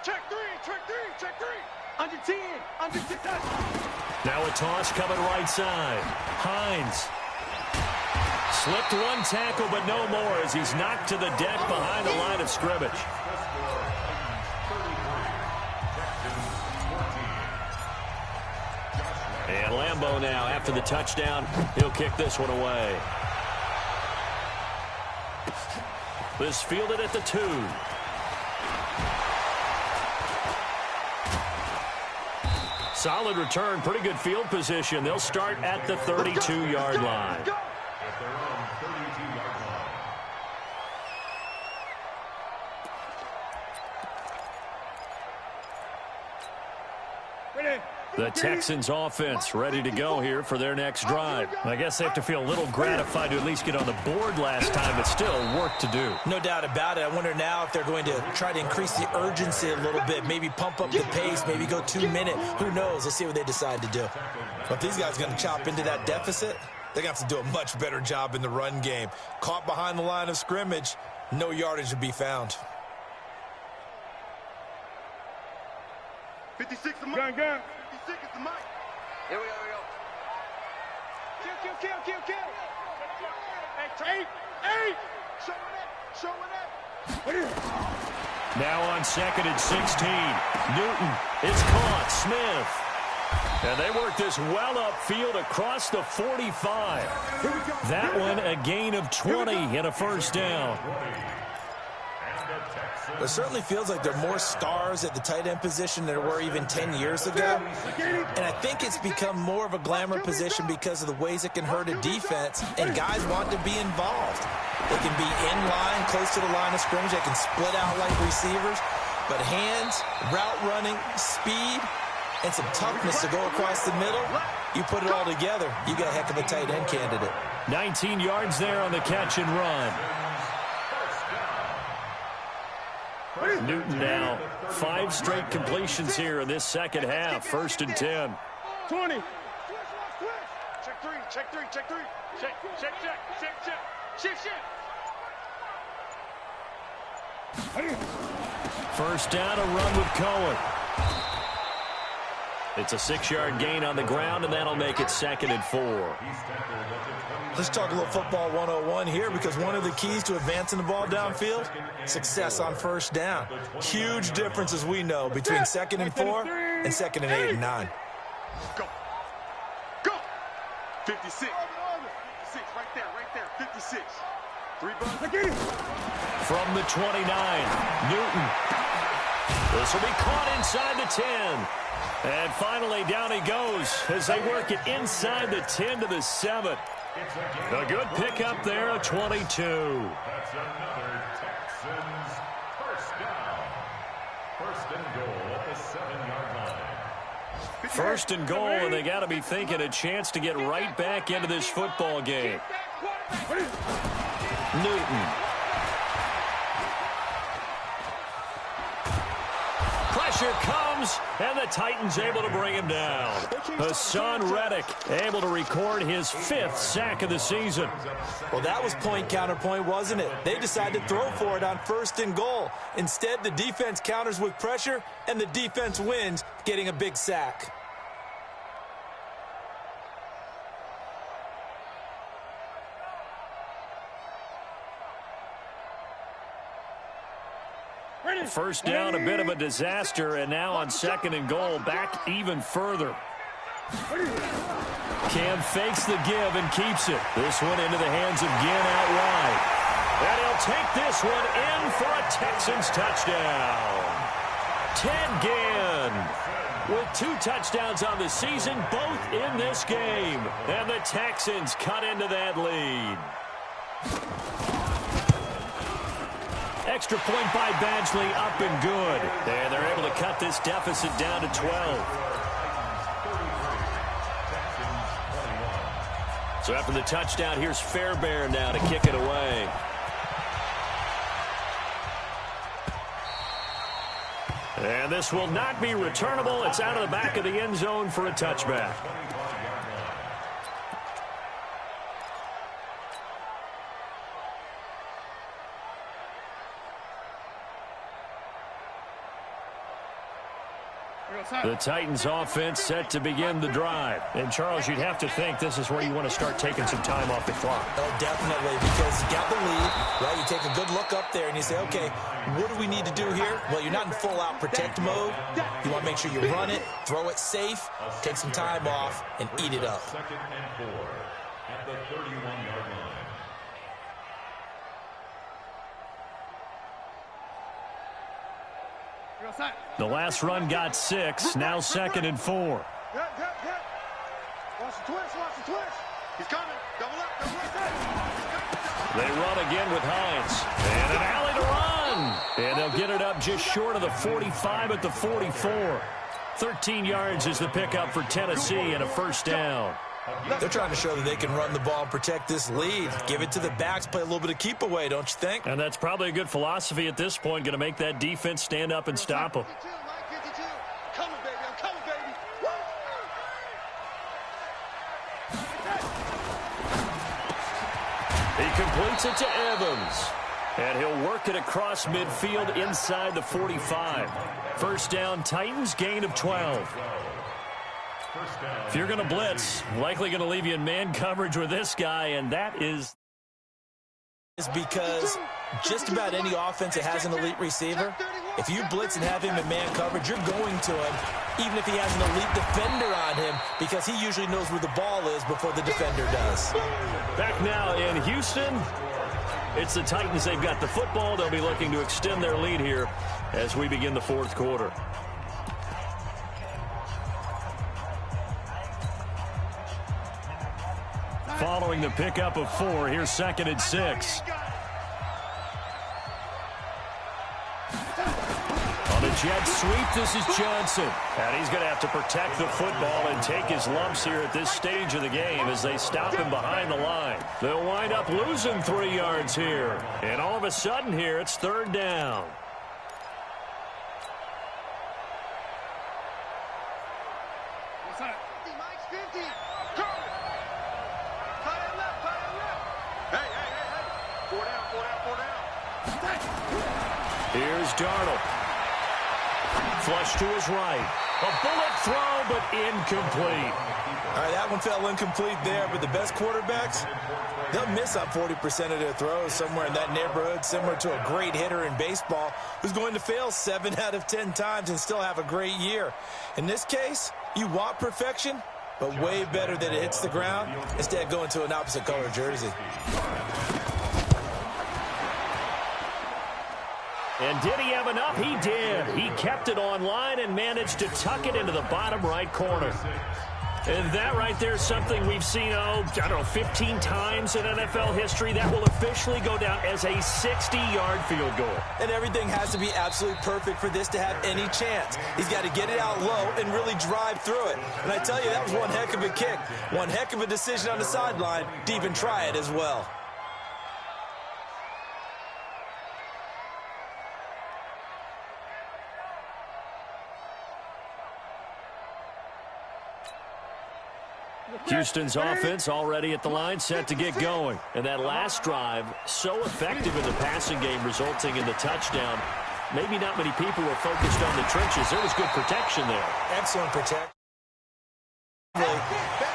Check 3, check 3, check 3. Under 10, under 10. Now a toss coming right side. Hines slipped one tackle, but no more as he's knocked to the deck behind the line of scrimmage. And Lambeau now, after the touchdown, he'll kick this one away. This fielded at the 2. Solid return, pretty good field position. They'll start at the 32-yard line. At their own 32-yard line. Ready. The Texans offense ready to go here for their next drive. I guess they have to feel a little gratified to at least get on the board last time, but still work to do. No doubt about it. I wonder now if they're going to try to increase the urgency a little bit, maybe pump up the pace, maybe go 2 minute. Who knows? Let's see what they decide to do. But if these guys are going to chop into that deficit, They're going to have to do a much better job in the run game. Caught behind the line of scrimmage, no yardage to be found. 56 the mic. Gun. 56 is the mic. Here we go. Kill. Eight. Showing it. Now on 2nd and 16. Newton is caught. Smith. And they work this well upfield across the 45. That one a gain of 20 and a first down. It certainly feels like there are more stars at the tight end position than there were even 10 years ago. And I think it's become more of a glamour position because of the ways it can hurt a defense, and guys want to be involved. They can be in line, close to the line of scrimmage. They can split out like receivers. But hands, route running, speed, and some toughness to go across the middle, you put it all together, you got a heck of a tight end candidate. 19 yards there on the catch and run. Newton now 5 straight completions here in this second half. 1st and 10. 20. Check three. Shift. First down, a run with Cohen. It's a 6-yard gain on the ground, and that'll make it 2nd and 4. Let's talk a little football 101 here, because one of the keys to advancing the ball downfield, success on first down. Huge difference, as we know, between 2nd and 4 and 2nd and 8 and 9. Go. 56. Right there. 56. 3 bucks. From the 29, Newton. This will be caught inside the 10. And finally, down he goes as they work it inside the 10 to the 7. A good pickup there, a 22. That's another Texans first down. 1st and goal at the 7-yard line. 1st and goal, and they got to be thinking a chance to get right back into this football game. Newton. Pressure comes, and the Titans able to bring him down. Hassan Reddick able to record his 5th sack of the season. Well, that was point counterpoint, wasn't it? They decided to throw for it on 1st and goal. Instead, the defense counters with pressure, and the defense wins, getting a big sack. First down, a bit of a disaster, and now on 2nd and goal, back even further. Cam fakes the give and keeps it. This one into the hands of Ginn out wide. And he'll take this one in for a Texans touchdown. Ted Ginn with 2 touchdowns on the season, both in this game. And the Texans cut into that lead. Extra point by Badgley, up and good. And they're able to cut this deficit down to 12. So after the touchdown, here's Fairbairn now to kick it away. And this will not be returnable. It's out of the back of the end zone for a touchback. The Titans offense set to begin the drive. And, Charles, you'd have to think this is where you want to start taking some time off the clock. Oh, definitely, because you got the lead, right? You take a good look up there and you say, okay, what do we need to do here? Well, you're not in full-out protect mode. You want to make sure you run it, throw it safe, take some time off, and eat it up. 2nd and 4 at the 31-yard line. The last run got 6. Now 2nd and 4. Watch the twist. He's coming. Double up. They run again with Hines. And an alley to run. And they'll get it up just short of the 45 at the 44. 13 yards is the pickup for Tennessee and a first down. They're trying to show that they can run the ball and protect this lead. Give it to the backs, play a little bit of keep away, don't you think? And that's probably a good philosophy at this point, going to make that defense stand up and stop them. Coming, baby. I'm coming, baby. completes it to Evans. And he'll work it across midfield inside the 45. First down, Titans, gain of 12. If you're going to blitz, likely going to leave you in man coverage with this guy, and that is because just about any offense that has an elite receiver, if you blitz and have him in man coverage, you're going to him, even if he has an elite defender on him, because he usually knows where the ball is before the defender does. Back now in Houston, it's the Titans. They've got the football. They'll be looking to extend their lead here as we begin the fourth quarter. Following the pickup of 4, here's 2nd and 6. On a jet sweep, this is Johnson. And he's going to have to protect the football and take his lumps here at this stage of the game as they stop him behind the line. They'll wind up losing 3 yards here. And all of a sudden here, it's 3rd down. Here's Darnold. Flush to his right. A bullet throw, but incomplete. All right, that one fell incomplete there, but the best quarterbacks, they'll miss up 40% of their throws somewhere in that neighborhood, similar to a great hitter in baseball who's going to fail 7 out of 10 times and still have a great year. In this case, you want perfection, but way better that it hits the ground instead of going to an opposite color jersey. And did he have enough? He did. He kept it online and managed to tuck it into the bottom right corner. And that right there is something we've seen, 15 times in NFL history. That will officially go down as a 60-yard field goal. And everything has to be absolutely perfect for this to have any chance. He's got to get it out low and really drive through it. And I tell you, that was one heck of a kick. One heck of a decision on the sideline to even try it as well. Houston's offense already at the line, set to get going. And that last drive, so effective in the passing game, resulting in the touchdown. Maybe not many people were focused on the trenches. There was good protection there. Excellent protection.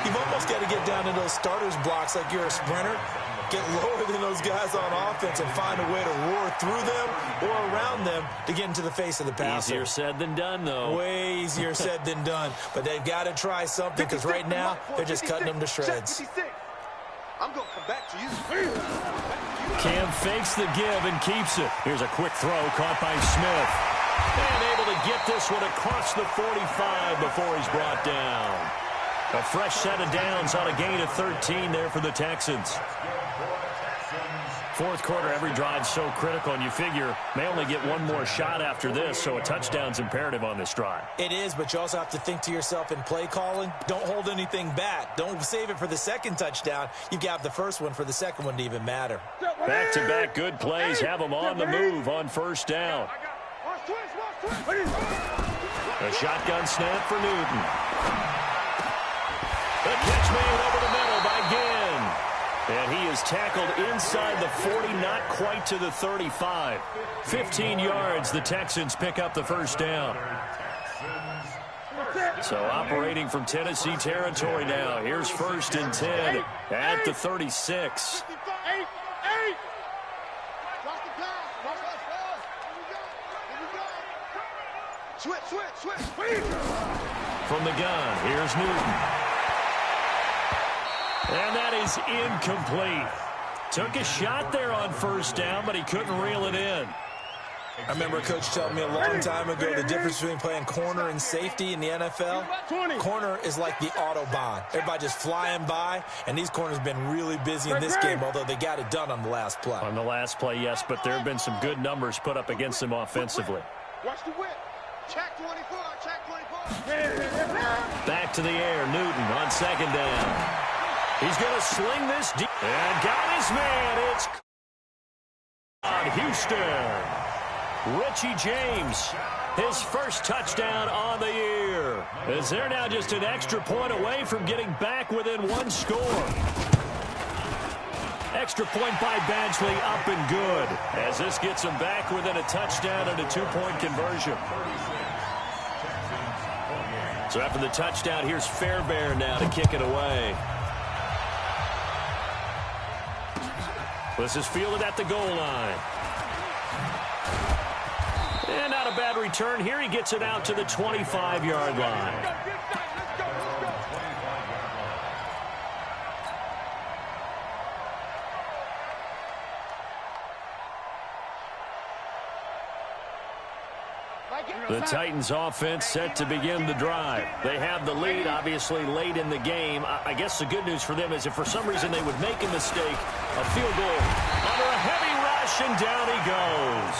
You've almost got to get down to those starters blocks like you're a sprinter. Get lower than those guys on offense and find a way to roar through them or around them to get into the face of the passer. Easier said than done, though. Way easier said than done. But they've got to try something because right now they're just cutting them to shreds. I'm going to come back to you. Cam fakes the give and keeps it. Here's a quick throw caught by Smith. And able to get this one across the 45 before he's brought down. A fresh set of downs on a gain of 13 there for the Texans. Fourth quarter, every drive's so critical, and you figure may only get one more shot after this, so a touchdown's imperative on this drive. It is, but you also have to think to yourself in play calling, don't hold anything back. Don't save it for the second touchdown. You've got the first one for the second one to even matter. Back-to-back good plays have them on the move on first down. A shotgun snap for Newton. The catch made over the middle by Ginn. And he is tackled inside the 40, not quite to the 35. 15 yards, the Texans pick up the first down. So operating from Tennessee territory now. Here's 1st and 10 at the 36. From the gun, here's Newton. And that is incomplete. Took a shot there on first down, but he couldn't reel it in. I remember a coach telling me a long time ago the difference between playing corner and safety in the NFL. Corner is like the Autobahn. Everybody just flying by, and these corners have been really busy in this game, although they got it done on the last play. On the last play, yes, but there have been some good numbers put up against them offensively. Watch the whip. Check 24, check 24. Back to the air, Newton on second down. He's going to sling this deep. And got his man. It's on Houston. Richie James, his first touchdown on the year. As they're now just an extra point away from getting back within one score. extra point by Badgley up and good, as this gets them back within a touchdown and a 2-point conversion. So after the touchdown, here's Fairbairn now to kick it away. This is fielded at the goal line. And not a bad return here. He gets it out to the 25-yard line. The Titans offense set to begin the drive. They have the lead, obviously, late in the game. I guess the good news for them is if for some reason they would make a mistake, a field goal under a heavy rush, and down he goes.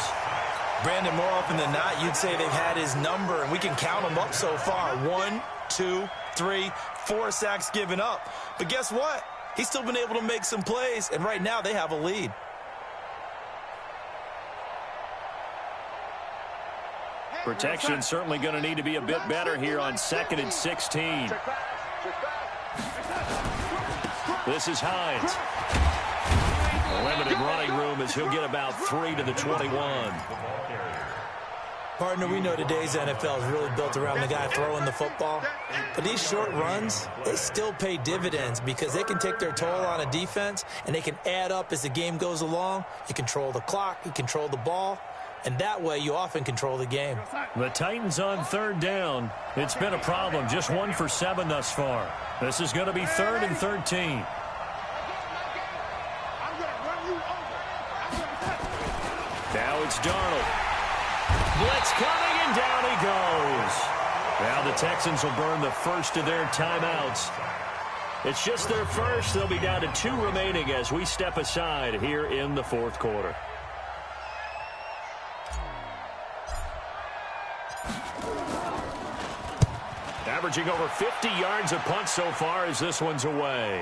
Brandon, more often than not, you'd say they've had his number, and we can count them up so far. 1, 2, 3, 4 sacks given up. But guess what? He's still been able to make some plays, and right now they have a lead. Protection certainly going to need to be a bit better here on 2nd and 16. This is Hines. Limited running room as he'll get about 3 to the 21. Partner, we know today's NFL is really built around the guy throwing the football. But these short runs, they still pay dividends because they can take their toll on a defense and they can add up as the game goes along. You control the clock, you control the ball, and that way you often control the game. The Titans on 3rd down. It's been a problem. Just 1 for 7 thus far. This is going to be 3rd and 13. Now it's Darnold. Blitz coming, and down he goes. Now the Texans will burn the first of their timeouts. It's just their first. They'll be down to 2 remaining as we step aside here in the 4th quarter. Averaging over 50 yards a punt so far as this one's away.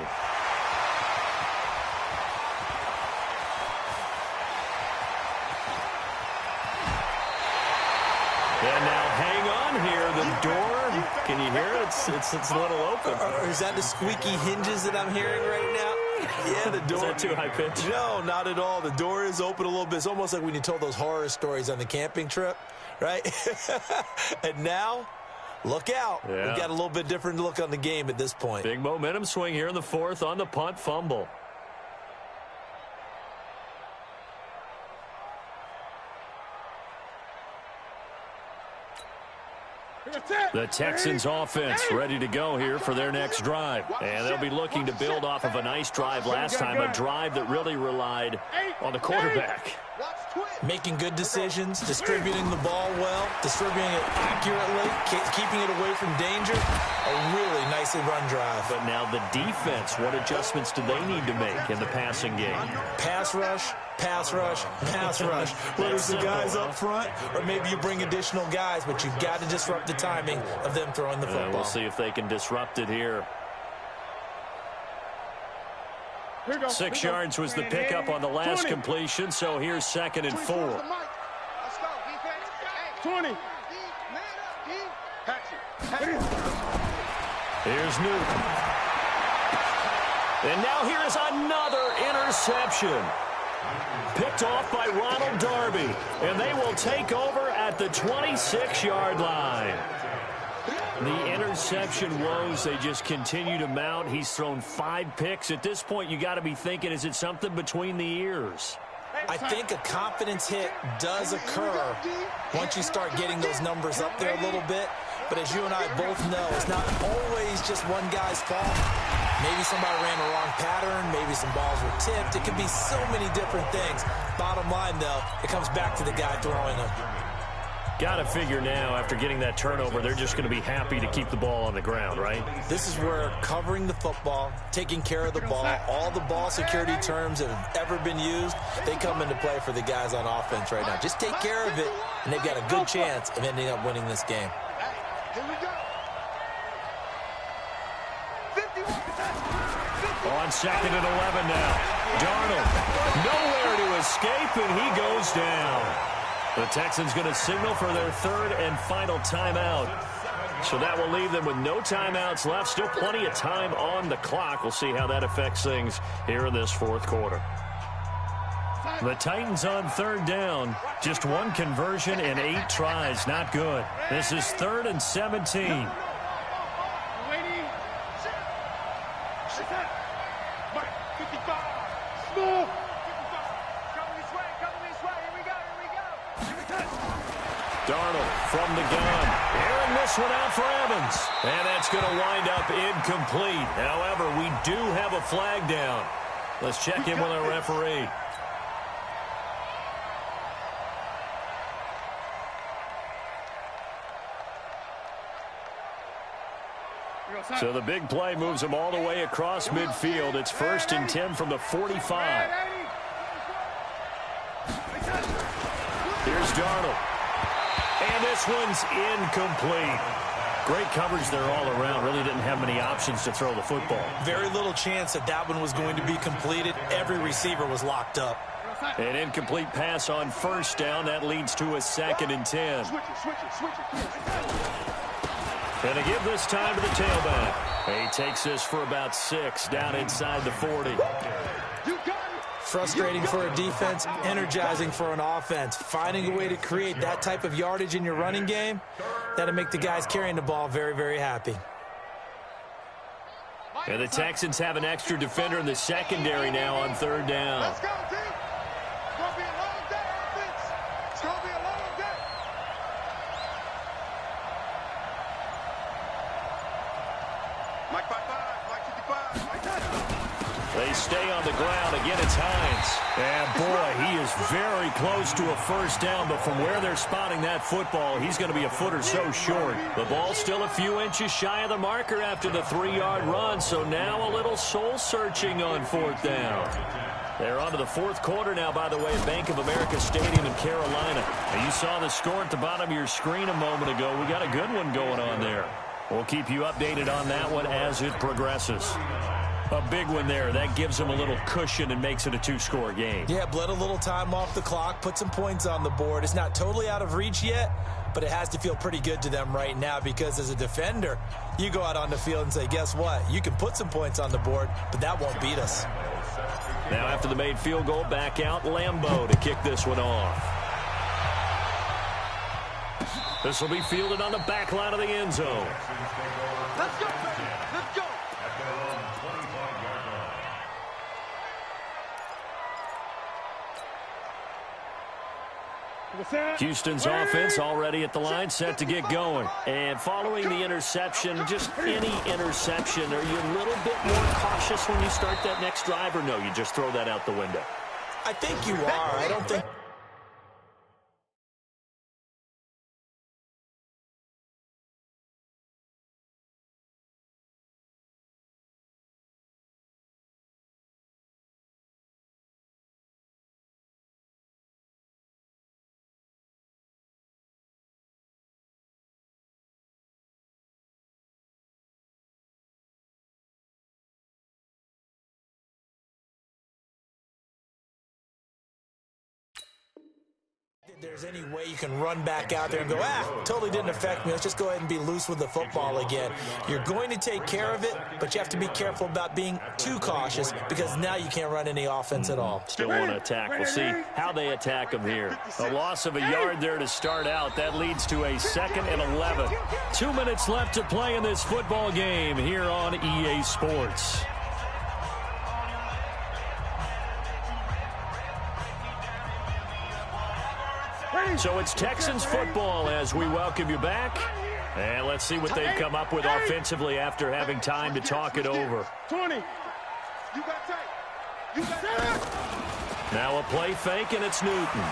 And now hang on here. The door, can you hear it? It's a little open. Is that the squeaky hinges that I'm hearing right now? Yeah, the door. Is that too high pitch? No, not at all. The door is open a little bit. It's almost like when you told those horror stories on the camping trip, right? And now, look out. Yeah. We've got a little bit different look on the game at this point. Big momentum swing here in the 4th on the punt fumble. The Texans offense ready to go here for their next drive. And they'll be looking to build off of a nice drive last time, a drive that really relied on the quarterback. Making good decisions, distributing the ball well, distributing it accurately, keeping it away from danger. A really nicely run drive. But now the defense, what adjustments do they need to make in the passing game? Pass rush, pass rush, pass rush. Whether it's the guys up front or maybe you bring additional guys, but you've got to disrupt the timing of them throwing the football. We'll see if they can disrupt it here. 6 yards was the pickup on the last completion, so here's 2nd and 4. 20. Here's Newton. And now here's another interception. Picked off by Ronald Darby, and they will take over at the 26-yard line. The interception woes, they just continue to mount. He's thrown 5 picks. At this point, you got to be thinking, is it something between the ears? I think a confidence hit does occur once you start getting those numbers up there a little bit. But as you and I both know, it's not always just one guy's fault. Maybe somebody ran the wrong pattern. Maybe some balls were tipped. It could be so many different things. Bottom line, though, it comes back to the guy throwing them. Got to figure now, after getting that turnover, they're just going to be happy to keep the ball on the ground, right? This is where covering the football, taking care of the ball, all the ball security terms that have ever been used, they come into play for the guys on offense right now. Just take care of it, and they've got a good chance of ending up winning this game. On 2nd and 11 now. Darnold, nowhere to escape, and he goes down. The Texans going to signal for their 3rd and final timeout. So that will leave them with no timeouts left. Still plenty of time on the clock. We'll see how that affects things here in this fourth quarter. The Titans on third down. Just one conversion and 8 tries. Not good. This is 3rd and 17. Darnold from the gun. Airing this one out for Evans. And that's going to wind up incomplete. However, we do have a flag down. Let's check in with our referee. So the big play moves them all the way across midfield. It's 1st and 10 from the 45. Here's Darnold. And this one's incomplete. Great coverage there all around. Really didn't have many options to throw the football. Very little chance that one was going to be completed. Every receiver was locked up. An incomplete pass on 1st down. That leads to a 2nd and 10. And to give this time to the tailback. He takes this for about 6 down inside the 40. Frustrating for a defense, energizing for an offense. Finding a way to create that type of yardage in your running game, that'll make the guys carrying the ball very, very happy. And the Texans have an extra defender in the secondary now on 3rd down. Let's go, team. It's going to be a long day, offense. It's going to be a long day. Mike 5-5, Mike 55, Mike 10. They stay on the ground. Again, it's Hines. And, boy, he is very close to a 1st down, but from where they're spotting that football, he's going to be a foot or so short. The ball's still a few inches shy of the marker after the 3-yard run, so now a little soul-searching on 4th down. They're on to the 4th quarter now, by the way, at Bank of America Stadium in Carolina. And you saw the score at the bottom of your screen a moment ago. We got a good one going on there. We'll keep you updated on that one as it progresses. A big one there. That gives them a little cushion and makes it a 2-score game. Yeah, bled a little time off the clock, put some points on the board. It's not totally out of reach yet, but it has to feel pretty good to them right now because as a defender, you go out on the field and say, guess what? You can put some points on the board, but that won't beat us. Now after the made field goal, back out Lambeau to kick this one off. This will be fielded on the back line of the end zone. Let's go, baby. Let's go. Houston's offense already at the line, set to get going. And following the interception, just any interception, are you a little bit more cautious when you start that next drive, or no, you just throw that out the window? I think you are. I don't think... There's any way you can run back out there and go, totally didn't affect me. Let's just go ahead and be loose with the football again. You're going to take care of it, but you have to be careful about being too cautious because now you can't run any offense at all. Still want to attack. We'll see how they attack them here. A loss of a yard there to start out. That leads to a 2nd and 11. 2 minutes left to play in this football game here on EA Sports. So it's Texans football as we welcome you back. And let's see what they've come up with offensively after having time to talk it over. 20. You got tight. You got tight. Now a play fake, and it's Newton.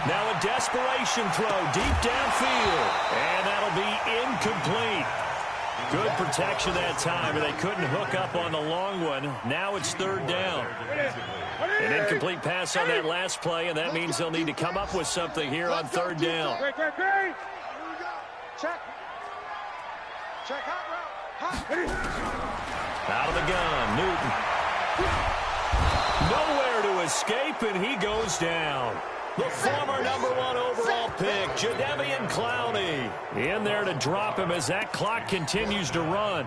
Now a desperation throw deep downfield. And that'll be incomplete. Good protection that time, and they couldn't hook up on the long one. Now it's 3rd down. An incomplete pass on that last play, and that means they'll need to come up with something here on 3rd down. Great. Check. Check hot route. Out of the gun, Newton. Nowhere to escape, and he goes down. The former #1 overall pick, Jadeveon Clowney. In there to drop him as that clock continues to run.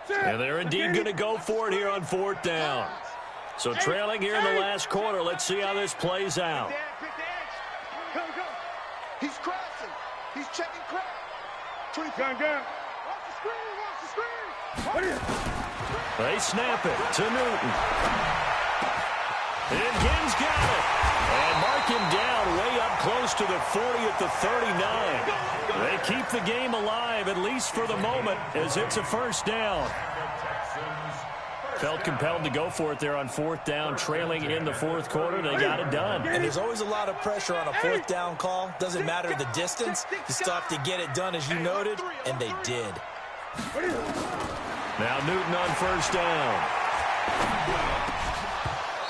And they're indeed going to go for it here on 4th down. So trailing here in the last quarter. Let's see how this plays out. He's crossing. He's checking crack. Gun. Watch the screen. They snap it to Newton. And Gibbs got it. And mark him down way up close to the 40 at the 39. They keep the game alive, at least for the moment, as it's a 1st down. Felt compelled to go for it there on 4th down, trailing in the 4th quarter. They got it done. And there's always a lot of pressure on a 4th down call. Doesn't matter the distance. You still have to get it done, as you noted, and they did. Now Newton on 1st down.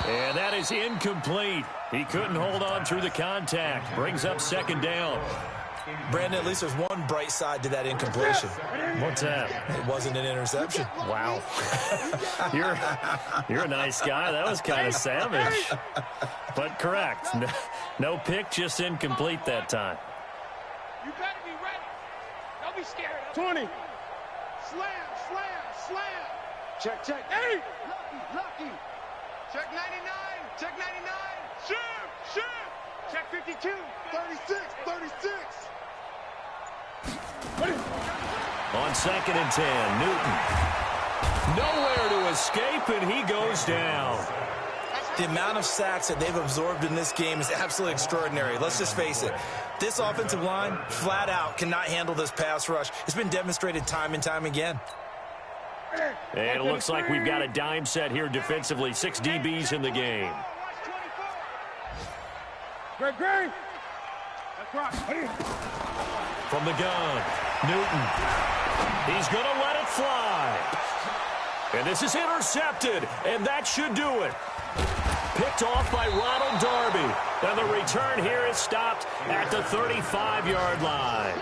And that is incomplete. He couldn't hold on through the contact. Brings up 2nd down. Brandon, at least there's one bright side to that incompletion. What's that? It wasn't an interception. Wow. You're a nice guy. That was kind of savage. But correct. No pick, just incomplete that time. You better be ready. Don't be scared. 20. Slam. Check. Hey! Lucky. Check 99. Check 99. Shoot. Check 52. 36. On 2nd and 10, Newton. Nowhere to escape, and he goes down. The amount of sacks that they've absorbed in this game is absolutely extraordinary. Let's just face it. This offensive line, flat out, cannot handle this pass rush. It's been demonstrated time and time again. And it looks like we've got a dime set here defensively. 6 DBs in the game. Great. From the gun, Newton. He's going to let it fly. And this is intercepted, and that should do it. Picked off by Ronald Darby. And the return here is stopped at the 35-yard line.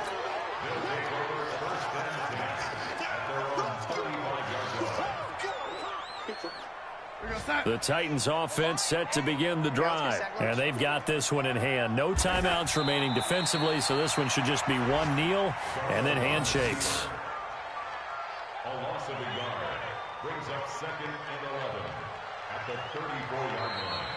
The Titans offense set to begin the drive, and they've got this one in hand. No timeouts remaining defensively, so this one should just be one kneel and then handshakes. A loss of a yard brings up 2nd and 11 at the 34-yard line.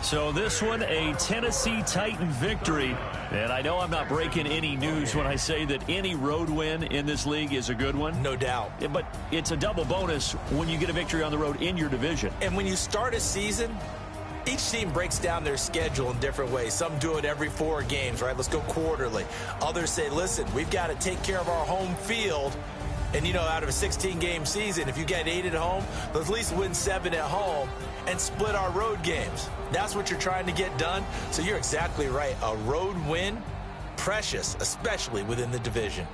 So this one, a Tennessee Titan victory. And I know I'm not breaking any news when I say that any road win in this league is a good one. No doubt. But it's a double bonus when you get a victory on the road in your division. And when you start a season, each team breaks down their schedule in different ways. Some do it every 4 games, right? Let's go quarterly. Others say, listen, we've got to take care of our home field. And, you know, out of a 16-game season, if you get 8 at home, let's at least win 7 at home and split our road games. That's what you're trying to get done. So you're exactly right. A road win, precious, especially within the division.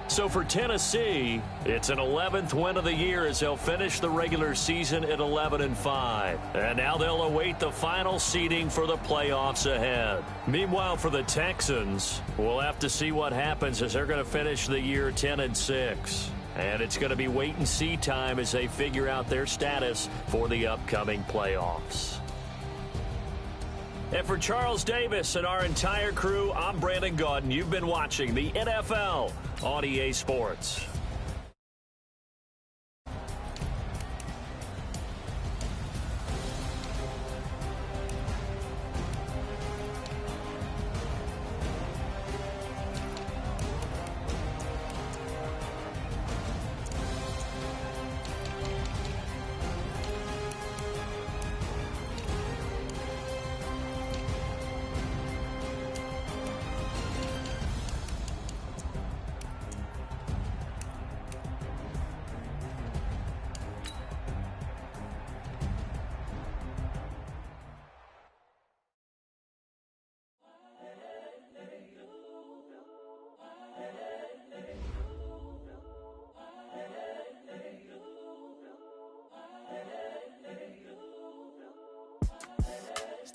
So for Tennessee, it's an 11th win of the year as they'll finish the regular season at 11-5. And now they'll await the final seeding for the playoffs ahead. Meanwhile, for the Texans, we'll have to see what happens as they're going to finish the year 10-6. And it's going to be wait-and-see time as they figure out their status for the upcoming playoffs. And for Charles Davis and our entire crew, I'm Brandon Gaudin. You've been watching the NFL on EA Sports.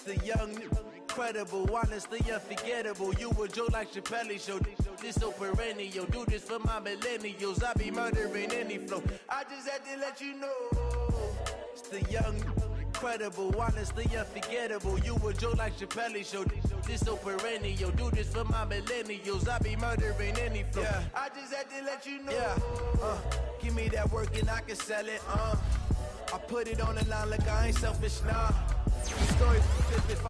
The young, incredible, honestly unforgettable. You a joke like Chappelle Show. This so perennial. Do this for my millennials. I be murdering any flow. I just had to let you know. It's the young, incredible, honestly unforgettable. You a Joe like Chappelle show. This so perennial. Do this for my millennials. I be murdering any flow. Yeah. I just had to let you know. Yeah. Give me that work and I can sell it. I put it on the line like I ain't selfish, nah. The story if